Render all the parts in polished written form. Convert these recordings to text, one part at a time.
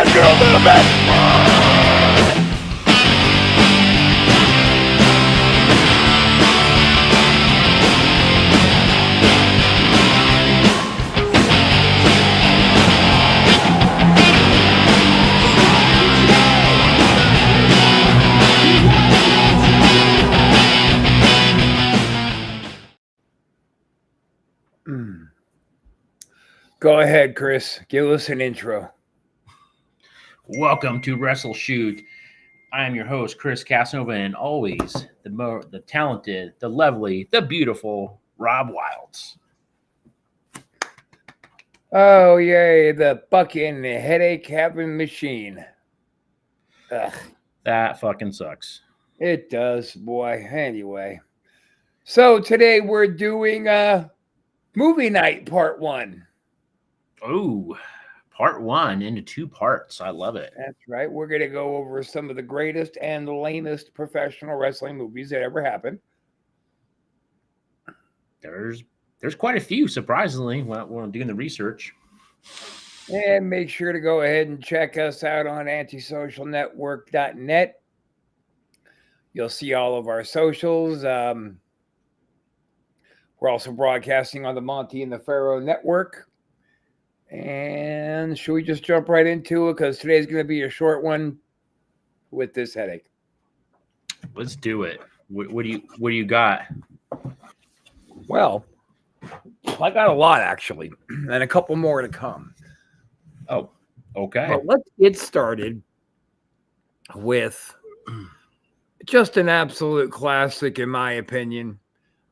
ask you a little bit. Go ahead, Chris. Give us an intro. Welcome to WrestleShoot. I am your host, Chris Casanova, and always the talented, the lovely, the beautiful Rob Wilds. Oh, yay, the fucking headache having machine. Ugh, That fucking sucks. it does, boy. Anyway. So today we're doing movie night part 1. Oh, part 1 into 2 parts. I love it. That's right. We're going to go over some of the greatest and the lamest professional wrestling movies that ever happened. There's quite a few, surprisingly, when we're doing the research. And make sure to go ahead and check us out on antisocialnetwork.net. You'll see all of our socials. We're also broadcasting on the Monty and the Pharaoh Network. And should we just jump right into it? Because today's going to be a short one with this headache. Let's do it. What do you got? Well, I got a lot, actually, and a couple more to come. Oh, okay. But let's get started with just an absolute classic, in my opinion.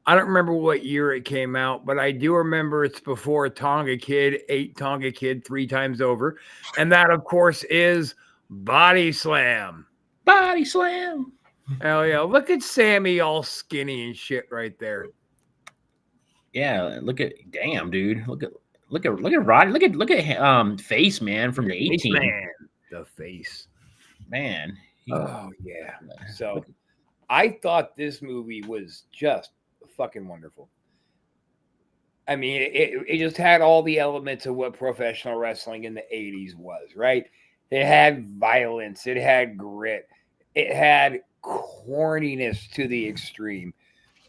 I don't remember what year it came out, but I do remember it's before Tonga Kid, 8 Tonga Kid 3 times over. And that, of course, is Body Slam. Body Slam. Hell yeah. Look at Sammy all skinny and shit right there. Yeah, damn, dude. Look at Roddy. Look at Face Man from the 18. Man, the face. Man. Oh yeah. So I thought this movie was just fucking wonderful. I mean, it just had all the elements of what professional wrestling in the 80s was, right? It had violence, it had grit, it had corniness to the extreme.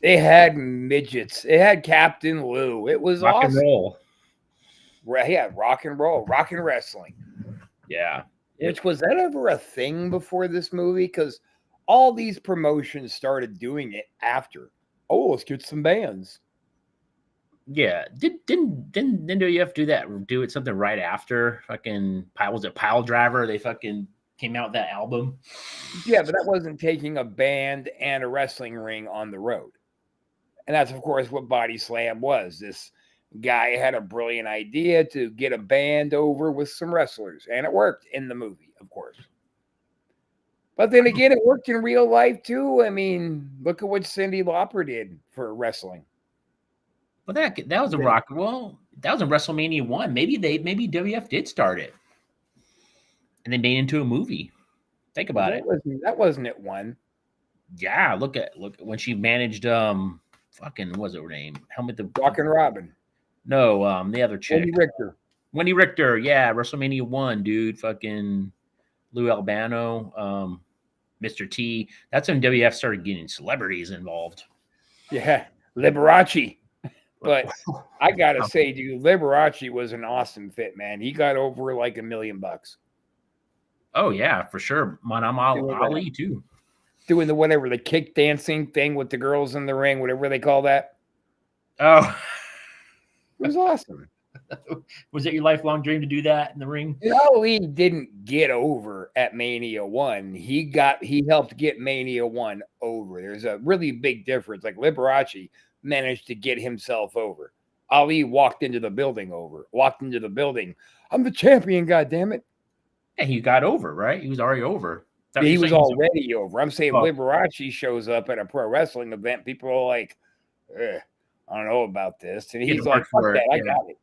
It had midgets. It had Captain Lou. It was rock awesome. And roll. Yeah, rock and roll, rock and wrestling. Yeah. Which was that ever a thing before this movie? Because all these promotions started doing it after. Oh, let's get some bands. Yeah. Didn't WF do that? Do it something right after fucking was it Pile Driver? They fucking came out with that album. Yeah, but that wasn't taking a band and a wrestling ring on the road. And that's, of course, what Body Slam was. This guy had a brilliant idea to get a band over with some wrestlers. And it worked in the movie, of course. But then again, it worked in real life, too. I mean, look at what Cyndi Lauper did for wrestling. Well, that was a rock. Well, that was in WrestleMania 1. Maybe WF did start it. And they made it into a movie. Think about it. That wasn't it one. Yeah, look at when she managed fucking what was it her name? Helmet the Rockin' Robin. No, the other chick. Wendy Richter. Yeah, WrestleMania 1, dude. Fucking Lou Albano, Mr. T. That's when WF started getting celebrities involved. Yeah, Liberace. But I gotta say, dude, Liberace was an awesome fit, man. He got over like $1 million. Oh yeah, for sure. Muhammad Ali too. Doing the kick dancing thing with the girls in the ring, whatever they call that. Oh, it was awesome. Was it your lifelong dream to do that in the ring? Ali didn't get over at Mania 1. He helped get Mania 1 over. There's a really big difference. Like Liberace managed to get himself over. Ali walked into the building. I'm the champion, goddammit. Yeah, he got over, right? He was already over. He was already over. I'm saying Liberace shows up at a pro wrestling event. People are like, I don't know about this. And he's like, fuck that, I got it.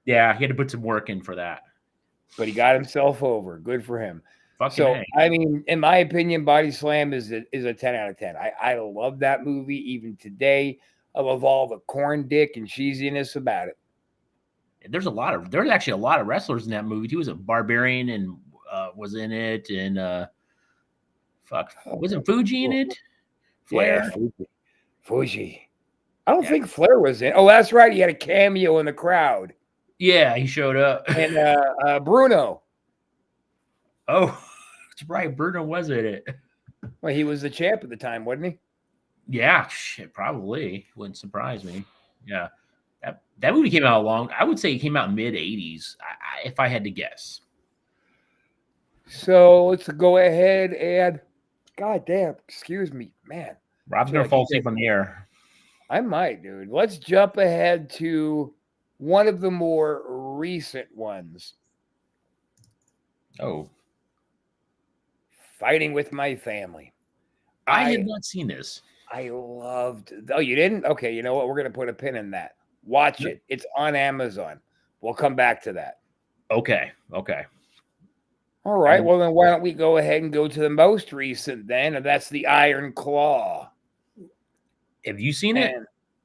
Yeah, he had to put some work in for that. But he got himself over. Good for him. Fucking A. I mean, in my opinion, Body Slam is a 10 out of 10. I love that movie even today. I love all the corn dick and cheesiness about it. there's actually a lot of wrestlers in that movie too. Was a Barbarian and was in it, and wasn't Fuji in it? Flair, yeah, Fuji. I don't think Flair was in. Oh, that's right. He had a cameo in the crowd. Yeah, he showed up. And Bruno. Oh, that's right. Bruno was in it. Well, he was the champ at the time, wasn't he? Yeah, shit, probably. Wouldn't surprise me. Yeah. That movie came out I would say it came out mid 80s, if I had to guess. So let's go ahead and God damn, excuse me, man. Rob's gonna fall asleep on the air. I might, dude. Let's jump ahead to one of the more recent ones. Oh. Fighting with My Family. I had not seen this. I loved. Oh, you didn't? Okay, you know what? We're gonna put a pin in that. Watch it. It's on Amazon. We'll come back to that. Okay. All right. Well, then why don't we go ahead and go to the most recent then, and that's the Iron Claw. Have you seen it?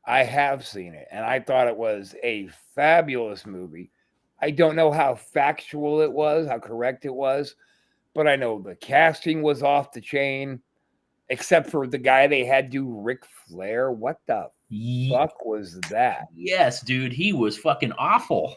I have seen it, and I thought it was a fabulous movie. I don't know how factual it was, how correct it was, but I know the casting was off the chain, except for the guy they had do Ric Flair. What the fuck was that? Yes, dude. He was fucking awful.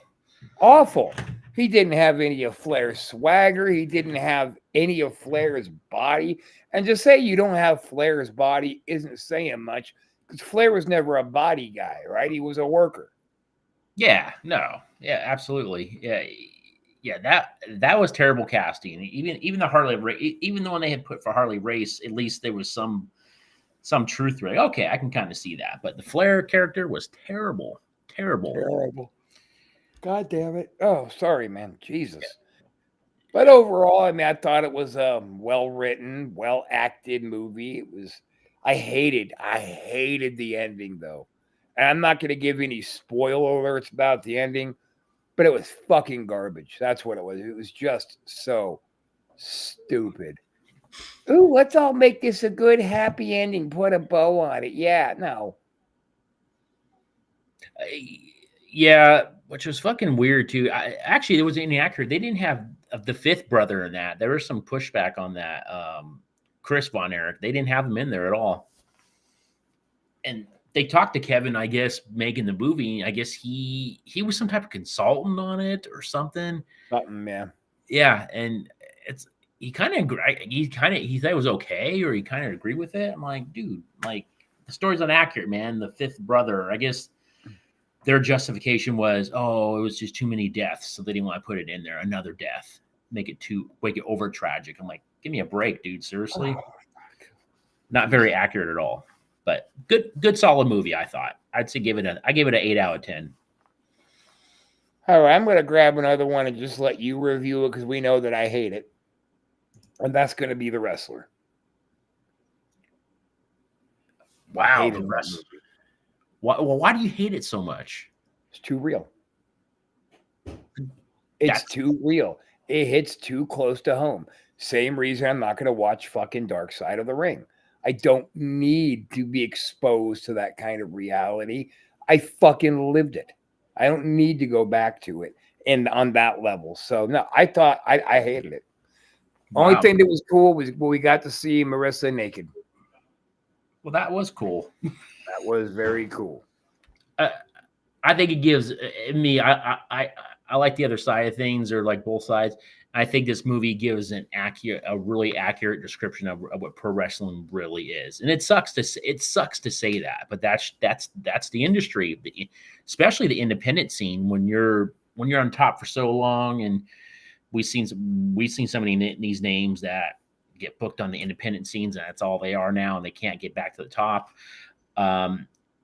Awful. He didn't have any of Flair's swagger. He didn't have any of Flair's body. And just say you don't have Flair's body isn't saying much, because Flair was never a body guy, right? He was a worker. Yeah, no. Yeah, absolutely. Yeah, that was terrible casting. Even the Harley, even the one they had put for Harley Race, at least there was some truth to it. Okay, I can kind of see that. But the Flair character was terrible. God damn it. Oh, sorry, man. Jesus. Yeah. But overall, I mean, I thought it was a well-written, well-acted movie. I hated the ending, though. And I'm not going to give any spoiler alerts about the ending, but it was fucking garbage. That's what it was. It was just so stupid. Ooh, let's all make this a good, happy ending. Put a bow on it. Yeah, no. Yeah, which was fucking weird too. Actually, it was inaccurate. They didn't have the fifth brother in that. There was some pushback on that. Chris Von Erich. They didn't have him in there at all. And they talked to Kevin, I guess, making the movie. I guess he was some type of consultant on it or something. Something, man. Yeah, and he thought it was okay, or he kind of agreed with it. I'm like, dude, like the story's not accurate, man. The fifth brother, I guess. Their justification was, it was just too many deaths, so they didn't want to put it in there. Another death, make it over tragic. I'm like, give me a break, dude. Seriously, not very accurate at all. But good, solid movie. I thought. I gave it an 8 out of 10. All right, I'm going to grab another one and just let you review it because we know that I hate it, and that's going to be The Wrestler. Wow, The Wrestler. Why do you hate it so much? It's too real. It's too real. It hits too close to home. Same reason I'm not going to watch fucking Dark Side of the Ring. I don't need to be exposed to that kind of reality. I fucking lived it. I don't need to go back to it and on that level. So no, I thought I hated it. Wow. Only thing that was cool was when we got to see Marissa naked. Well, that was cool. That was very cool. I think it gives me. I like the other side of things, or like both sides. I think this movie gives a really accurate description of what pro wrestling really is, and it sucks to say that, but that's the industry, especially the independent scene. When you're on top for so long, and we've seen so many these names that get booked on the independent scenes, and that's all they are now, and they can't get back to the top.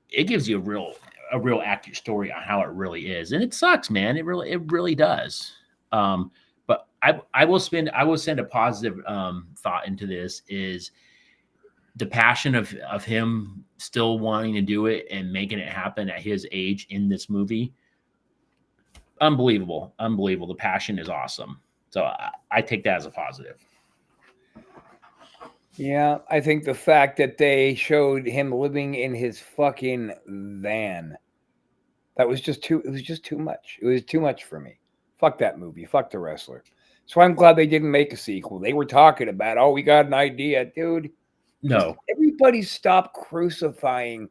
It gives you a real accurate story on how it really is, and it sucks, man. It really does. But I will send a positive thought into this, is the passion of him still wanting to do it and making it happen at his age in this movie. Unbelievable. The passion is awesome. So I take that as a positive. Yeah, I think the fact that they showed him living in his fucking van That was just too. It was just too much. It was too much for me. Fuck that movie. Fuck the wrestler. So I'm glad they didn't make a sequel. They were talking about, oh, we got an idea, dude. No, everybody stop crucifying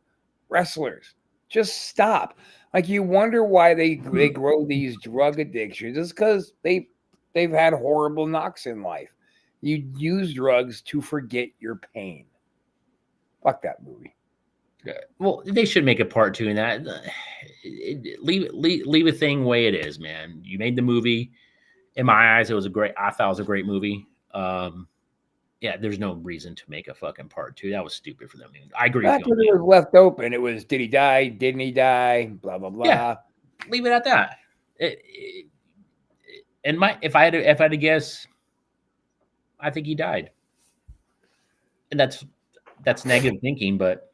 wrestlers. Just stop. Like you wonder why they grow these drug addictions. It's because they've had horrible knocks in life. You use drugs to forget your pain. Fuck that movie. well, they should make a part 2 in that. Leave a thing way it is, man. You made the movie. In my eyes, I thought it was a great movie. Yeah, there's no reason to make a fucking part 2. That was stupid for them. I agree with you. It was left open. It was, did he die? Didn't he die? Blah blah blah. Yeah, leave it at that. If I had to guess, I think he died. And that's negative thinking, but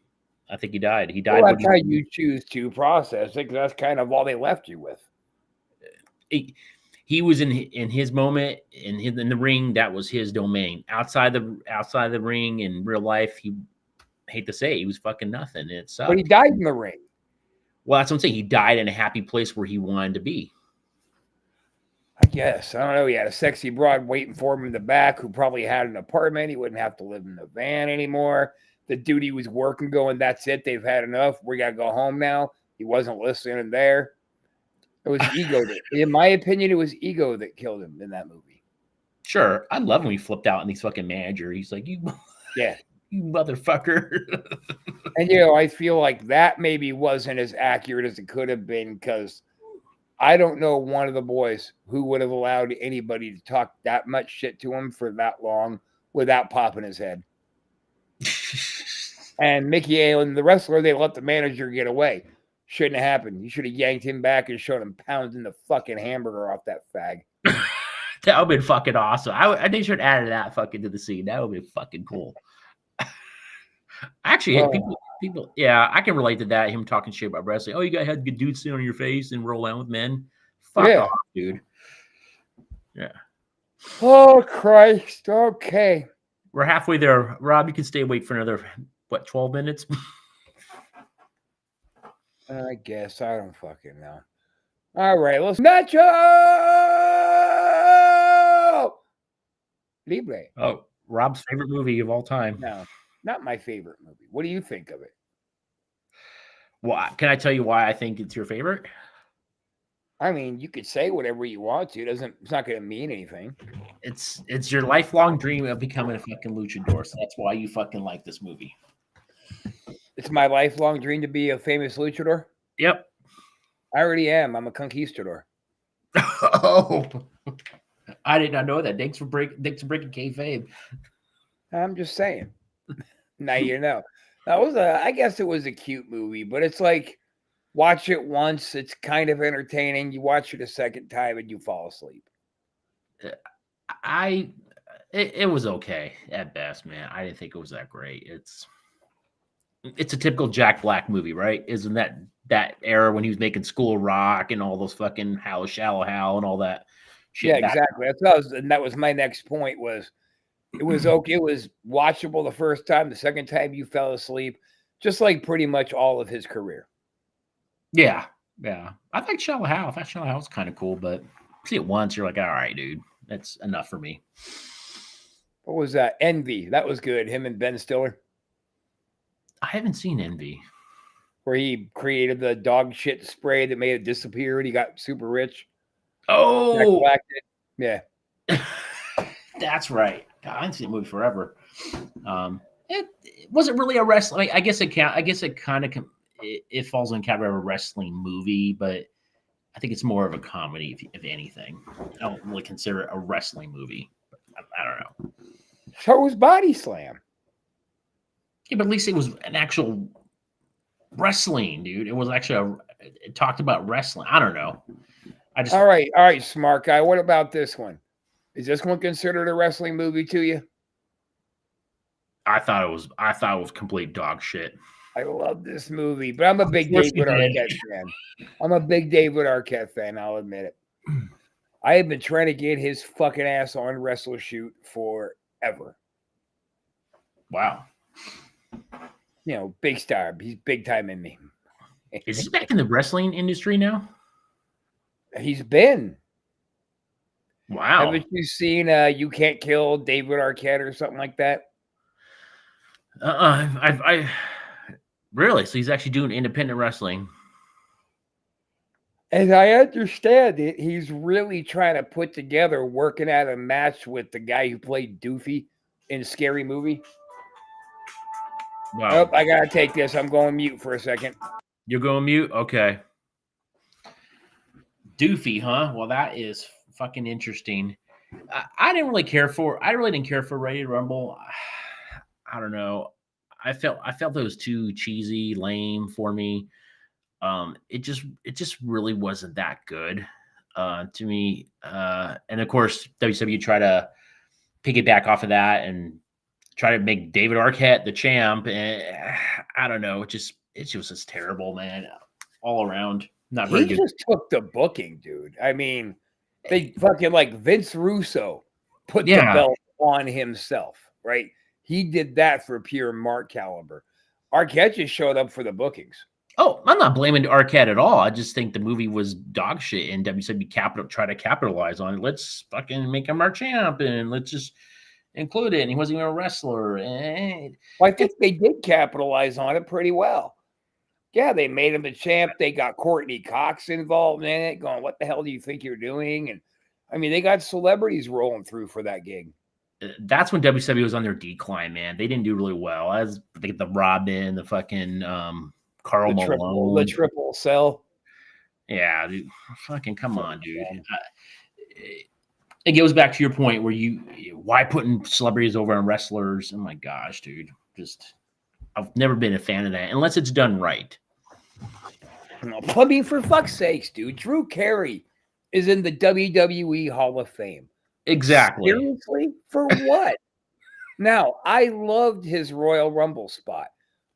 I think he died. He died. Well, that's how you choose to process it, because that's kind of all they left you with. He was in his moment in the ring. That was his domain. Outside the ring in real life, he, hate to say, he was fucking nothing. It sucked. But he died in the ring. Well, that's what I'm saying. He died in a happy place where he wanted to be. I guess. I don't know. He had a sexy broad waiting for him in the back who probably had an apartment. He wouldn't have to live in the van anymore. The dude he was working going, that's it. They've had enough. We got to go home now. He wasn't listening there. It was ego. In my opinion, it was ego that killed him in that movie. Sure. I love when he flipped out and he's fucking manager. He's like, you motherfucker. And, I feel like that maybe wasn't as accurate as it could have been, because I don't know one of the boys who would have allowed anybody to talk that much shit to him for that long without popping his head. And Mickey Allen, the wrestler, they let the manager get away. Shouldn't have happened. You should have yanked him back and showed him pounding the fucking hamburger off that fag. That would have been fucking awesome. I think should add that fucking to the scene. That would be fucking cool. Actually, people, yeah, I can relate to that. Him talking shit about wrestling. Oh, you got to have good dudes sit on your face and roll out with men. Fuck off, dude. Yeah. Oh, Christ. Okay. We're halfway there. Rob, you can stay awake for another, 12 minutes? I guess. I don't fucking know. All right. Let's Nacho Libre. Oh, Rob's favorite movie of all time. No, not my favorite movie. What do you think of it? Why? Can I tell you why I think it's your favorite? I mean, you could say whatever you want to. It's not going to mean anything. It's your lifelong dream of becoming a fucking luchador. So that's why you fucking like this movie. It's my lifelong dream to be a famous luchador. Yep. I already am. I'm a conquistador. Oh, I did not know that. Thanks for breaking kayfabe. I'm just saying. Now you know. I guess it was a cute movie, but it's like, watch it once, it's kind of entertaining. You watch it a second time and you fall asleep. It was okay at best, man. I didn't think it was that great. It's a typical Jack Black movie, right? Isn't that era when he was making School of Rock and all those fucking Shallow Hal and all that shit? Yeah, exactly. That was my next point. It was okay. It was watchable the first time. The second time you fell asleep, just like pretty much all of his career. Yeah. I think Shallow Hal. I thought Shallow Hal was kind of cool, but see it once, you're like, all right, dude, that's enough for me. What was that? Envy. That was good. Him and Ben Stiller. I haven't seen Envy. Where he created the dog shit spray that made it disappear and he got super rich. Oh, yeah. That's right. God, I haven't seen the movie forever. It wasn't really a wrestling. I guess it kind of it falls in category of a wrestling movie, but I think it's more of a comedy, if anything. I don't really consider it a wrestling movie. I don't know. So it was Body Slam. Yeah, but at least it was an actual wrestling, dude. It was actually it talked about wrestling. I don't know. All right, smart guy. What about this one? Is this one considered a wrestling movie to you? I thought it was complete dog shit. I love this movie, but I'm a big David Arquette fan. I'll admit it. I have been trying to get his fucking ass on WrestleShoot forever. Wow. Big star. He's big time in me. Is he back in the wrestling industry now? He's been. Wow. Haven't you seen You Can't Kill David Arquette or something like that? I really. So he's actually doing independent wrestling. As I understand it, he's really trying to put together working out a match with the guy who played Doofy in Scary Movie. Wow. Oh, I gotta take this. I'm going mute for a second. You're going mute? Okay. Doofy, huh? Well, that is fucking interesting. I really didn't care for Ready to Rumble. I don't know. I felt it was too cheesy, lame for me. It just really wasn't that good to me. And of course, WCW tried to piggyback off of that and try to make David Arquette the champ. And I don't know. It just was terrible, man. All around, not very good. He just took the booking, dude. I mean, they fucking like Vince Russo put the belt on himself, right? He did that for pure Mark caliber. Arquette just showed up for the bookings. Oh, I'm not blaming Arquette at all. I just think the movie was dog shit, and WCW try to capitalize on it. Let's fucking make him our champ, and let's just include it. And he wasn't even a wrestler. Well, I think they did capitalize on it pretty well. Yeah, they made him a champ. They got Courtney Cox involved in it, going, "What the hell do you think you're doing?" And I mean, they got celebrities rolling through for that gig. That's when WCW was on their decline, man. They didn't do really well. As the Robin, the fucking Carl Malone, the triple cell. Yeah, dude, fucking come on, dude. It goes back to your point where why putting celebrities over on wrestlers? Oh my gosh, dude. I've never been a fan of that unless it's done right. I mean, for fuck's sakes, dude. Drew Carey is in the WWE Hall of Fame. Exactly. Seriously? For what? Now, I loved his Royal Rumble spot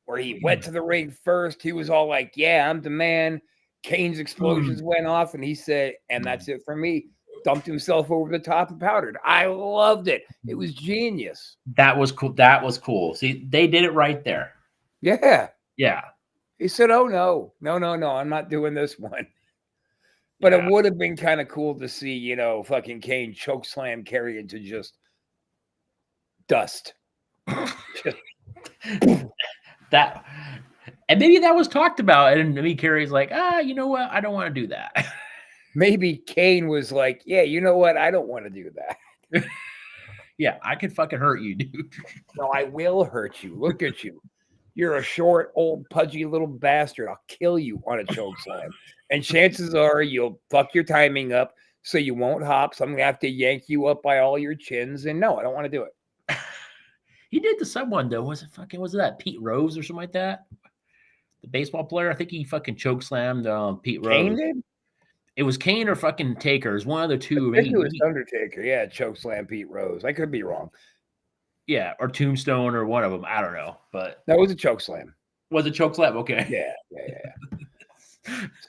where he went to the ring first. He was all like, "Yeah, I'm the man." Kane's explosions went off, and he said, "And that's it for me." Dumped himself over the top and powdered. I loved it. It was genius. That was cool. See, they did it right there. Yeah. Yeah. He said, "Oh, no. I'm not doing this one." But it would have been kind of cool to see, fucking Kane chokeslam Carey into just dust. That, and maybe that was talked about, and maybe Carey's like, you know what? I don't want to do that. Maybe Kane was like, "Yeah, you know what? I don't want to do that." Yeah, I could fucking hurt you, dude. No, I will hurt you. Look at you. You're a short, old, pudgy little bastard. I'll kill you on a chokeslam. And chances are you'll fuck your timing up so you won't hop. So I'm going to have to yank you up by all your chins. And no, I don't want to do it. He did to someone, though. Was it that Pete Rose or something like that? The baseball player? I think he fucking chokeslammed Pete Rose. Kane did? It was Kane or fucking Taker. It was one of the two. I think it was Undertaker. Yeah, chokeslam Pete Rose. I could be wrong. Yeah, or Tombstone or one of them. I don't know. But that was a chokeslam. Was it chokeslam? Okay. Yeah.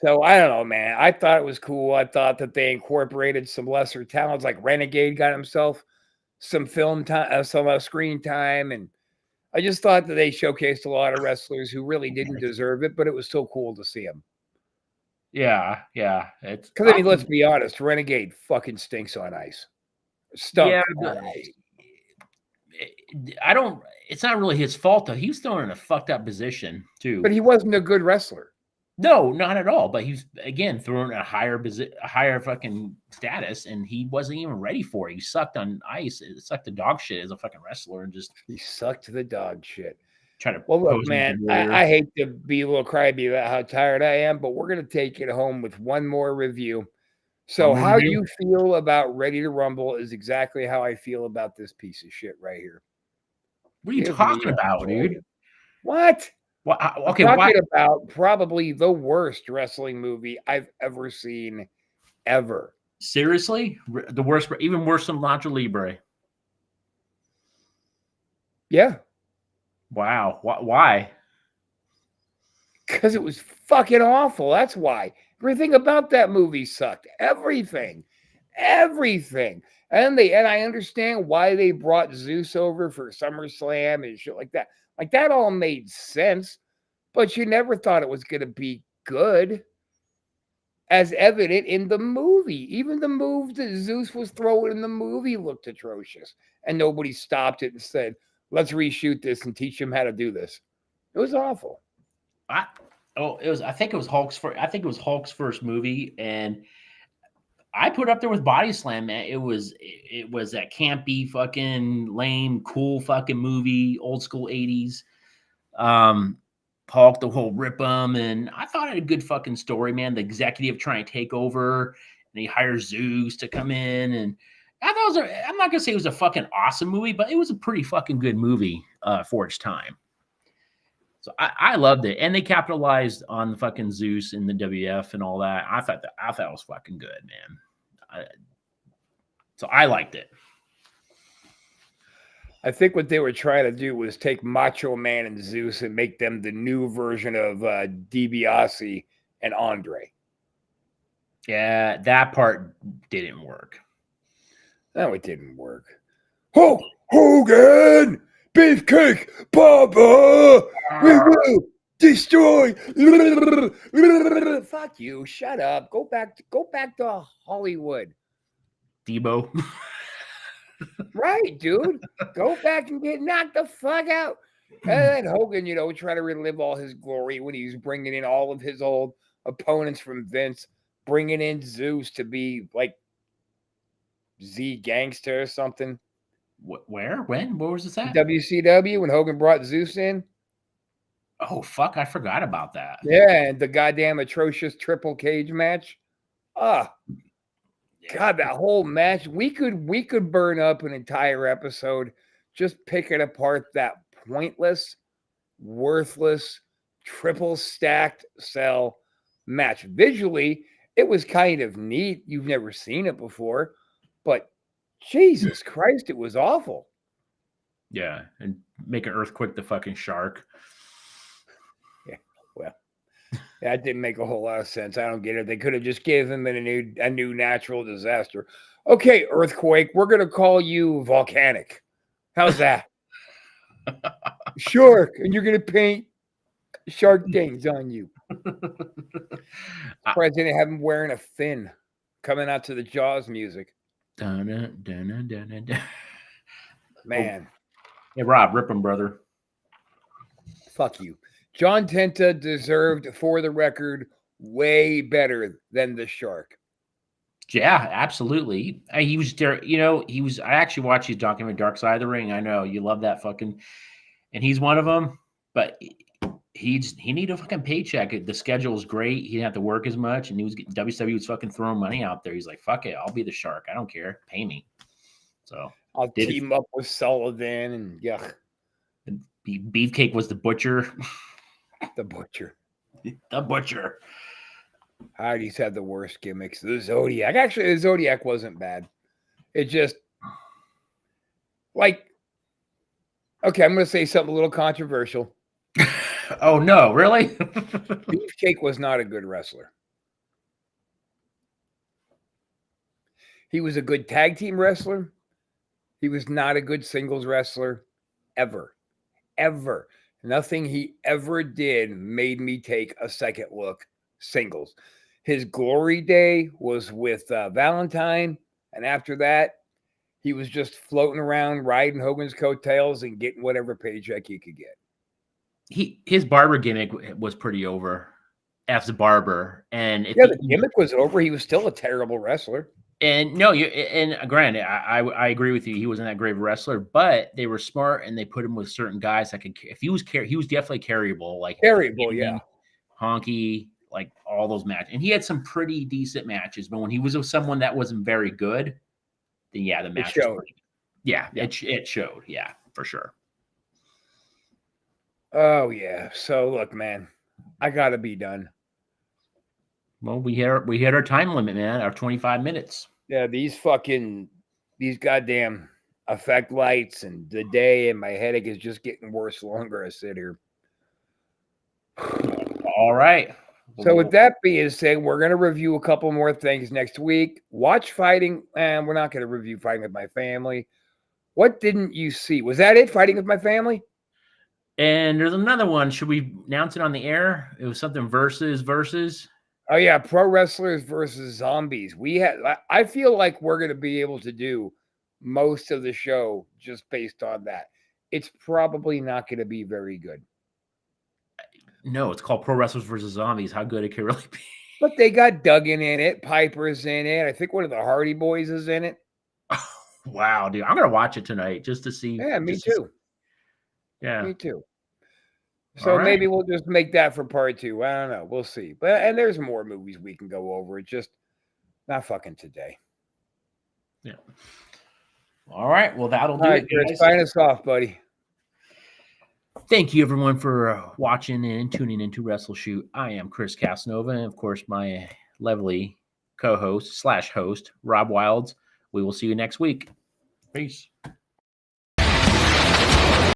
So I don't know, man. I thought it was cool. I thought that they incorporated some lesser talents, like Renegade got himself some film time, some screen time, and I just thought that they showcased a lot of wrestlers who really didn't deserve it, but it was still cool to see them. Yeah. Because I mean, let's be honest, Renegade fucking stinks on ice. Stunk on ice. It's not really his fault, though. He was thrown in a fucked up position, too. But he wasn't a good wrestler. No, not at all. But he's, again, thrown in a higher fucking status, and he wasn't even ready for it. He sucked on ice. It sucked the dog shit as a fucking wrestler, and just... He sucked the dog shit. Well, look, man, I hate to be a little crybaby about how tired I am, but we're going to take it home with one more review. So how you feel about Ready to Rumble is exactly how I feel about this piece of shit right here. What are you talking about, dude? What? Well, okay, I'm talking about probably the worst wrestling movie I've ever seen, ever. Seriously? The worst, even worse than Lucha Libre? Yeah. Wow. Why? Because it was fucking awful. That's why. Everything about that movie sucked. Everything. And I understand why they brought Zeus over for SummerSlam and shit like that. Like, that all made sense. But you never thought it was going to be good, as evident in the movie. Even the moves that Zeus was throwing in the movie looked atrocious, and nobody stopped it and said, "Let's reshoot this and teach him how to do this." It was awful. I think it was Hulk's first movie, and I put up there with Body Slam, man. It was that campy, fucking lame, cool fucking movie, old school 80s. Hulk, the whole rip 'em, and I thought it had a good fucking story, man. The executive trying to take over, and he hires Zeus to come in, and I thought I'm not gonna say it was a fucking awesome movie, but it was a pretty fucking good movie for its time. So I loved it, and they capitalized on the fucking Zeus in the WF and all that. I thought it was fucking good, man. So I liked it. I think what they were trying to do was take Macho Man and Zeus and make them the new version of DiBiase and Andre. Yeah, that part didn't work. No, it didn't work. Hulk Hogan! Beefcake, Baba, we will destroy. Fuck you! Shut up. Go back to Hollywood. Debo. Right, dude. Go back and get knocked the fuck out. And Hogan, try to relive all his glory when he's bringing in all of his old opponents from Vince, bringing in Zeus to be like Z Gangster or something. Where? When? Where was this at? WCW, when Hogan brought Zeus in. Oh, fuck. I forgot about that. Yeah, and the goddamn atrocious triple cage match. God, that whole match. We could burn up an entire episode just picking apart that pointless, worthless, triple stacked cell match. Visually, it was kind of neat. You've never seen it before, but Jesus Christ, it was awful. Yeah, and make an earthquake the fucking shark. Yeah, well, that didn't make a whole lot of sense. I don't get it. They could have just given him a new natural disaster. Okay, earthquake, we're gonna call you volcanic. How's that? Shark, and you're gonna paint shark things on you. President have him wearing a fin, coming out to the Jaws music. Dun, dun, dun. Man. Hey, Rob, rip him, brother. Fuck you. John Tenta deserved, for the record, way better than the Shark. Yeah, absolutely. He was there. I actually watched his documentary, Dark Side of the Ring. I know you love that fucking, and he's one of them. But he needed a fucking paycheck. The schedule was great. He didn't have to work as much, and WCW was fucking throwing money out there. He's like, "Fuck it, I'll be the Shark. I don't care. Pay me." So I'll team up with Sullivan and yuck. Beefcake was the Butcher. The Butcher. The Butcher. Hardy's had the worst gimmicks. The Zodiac. Actually, the Zodiac wasn't bad. It just, okay, I'm going to say something a little controversial. Oh, no, really? Beefcake was not a good wrestler. He was a good tag team wrestler. He was not a good singles wrestler ever. Ever. Nothing he ever did made me take a second look singles. His glory day was with Valentine, and after that, he was just floating around riding Hogan's coattails and getting whatever paycheck he could get. His barber gimmick was pretty over as a barber, and the gimmick was over. He was still a terrible wrestler. And no, granted, I agree with you. He wasn't that great of a wrestler, but they were smart and they put him with certain guys that could. If he was definitely carryable, yeah, Honky, like all those matches, and he had some pretty decent matches. But when he was with someone that wasn't very good, then the match showed. It showed, for sure. Oh yeah. So look, man, I gotta be done. Well, we hit our time limit, man. Our 25 minutes. Yeah, these goddamn effect lights and the day, and my headache is just getting worse the longer I sit here. All right. So with that being said, we're going to review a couple more things next week. Watch Fighting, and we're not going to review Fighting with My Family. What didn't you see? Was that it, Fighting with My Family? And there's another one. Should we announce it on the air? It was something versus. Oh yeah, pro wrestlers versus zombies. I feel like we're going to be able to do most of the show just based on that. It's probably not going to be very good. No, it's called Pro Wrestlers versus Zombies. How good it can really be. But they got Duggan in it. Piper's in it. I think one of the Hardy Boys is in it. Wow, dude. I'm going to watch it tonight just to see. Yeah, me too. Yeah. Me too. So maybe we'll just make that for part 2. I don't know. We'll see. And there's more movies we can go over. It's just not fucking today. Yeah. All right. Well, that'll do it, Chris, sign us off, buddy. Thank you, everyone, for watching and tuning into WrestleShoot. I am Chris Casanova, and of course, my lovely co-host / host, Rob Wilds. We will see you next week. Peace.